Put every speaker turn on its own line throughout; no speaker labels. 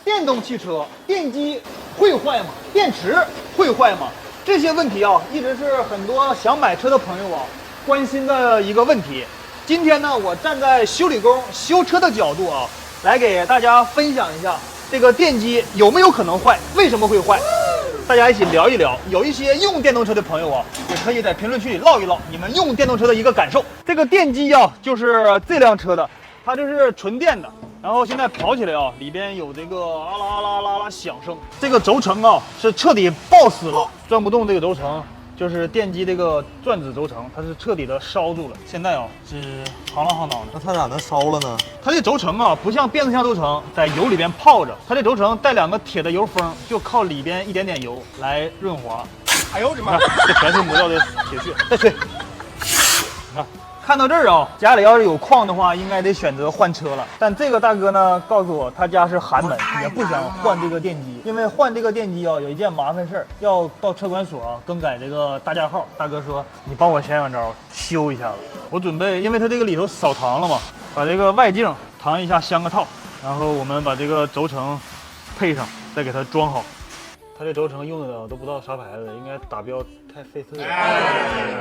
电动汽车电机会坏吗？电池会坏吗？这些问题啊，一直是很多想买车的朋友啊关心的一个问题。今天呢，我站在修理工修车的角度啊，来给大家分享一下这个电机有没有可能坏，为什么会坏？大家一起聊一聊。有一些用电动车的朋友啊，也可以在评论区里唠一唠你们用电动车的一个感受。这个电机啊，就是这辆车的，它这是纯电的。然后现在跑起来啊，里边有这个啊啦啊啦啊啦啊啦响声。这个轴承啊是彻底爆死了，转不动这个轴承，就是电机这个转子轴承，它是彻底的烧住了。现在啊是夯啷夯当的。
那它咋能烧了呢？
它这轴承啊不像变速箱轴承在油里边泡着，它这轴承带两个铁的油封，就靠里边一点点油来润滑。哎呦我的妈！这全是磨掉的铁屑。再吹。你看。看到这儿啊，家里要是有矿的话，应该得选择换车了。但这个大哥呢，告诉我他家是寒门，也不想换这个电机，因为换这个电机啊，有一件麻烦事儿，要到车管所啊更改这个大架号。大哥说，你帮我想想招，修一下子。我准备，因为他这个里头扫膛了嘛，把这个外径膛一下镶个套，然后我们把这个轴承配上，再给它装好。他这轴承用的都不知道啥牌子，应该打标太费特了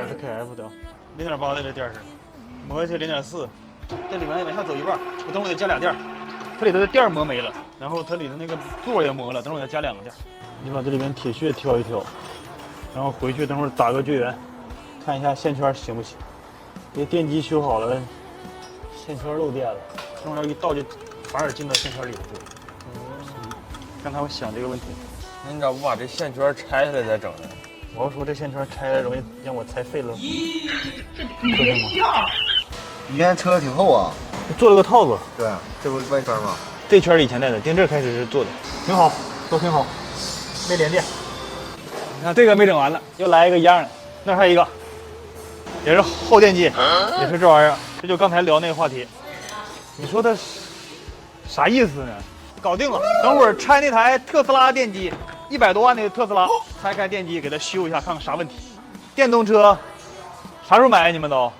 ，SKF 的，0.8的这垫是，磨下去0.4，这里面也往下走一半，我等会得加俩垫，它里头的垫磨没了，然后它里头那个座也磨了，等会再加2个垫。你把这里面铁屑挑一挑，然后回去等会打个绝缘，看一下线圈行不行。这电机修好了，线圈漏电了，等会要一倒就反而进到线圈里头去了。刚才我想这个问题。
那你咋不把这线圈拆下来再整呢？
我要说这线圈拆了容易让我拆废了。
你看车挺厚啊。
做了个套子。
对，这不是外圈吗？
这圈以前带的，定这开始是做的，挺好，都挺好，没连电。你看这个没整完了，又来一个一样的，那还有一个，也是后电机，也是这玩意儿。这就刚才聊那个话题，你说它啥意思呢？搞定了，等会儿拆那台特斯拉电机，100多万的特斯拉，拆开电机给它修一下，看看啥问题。电动车啥时候买？你们都？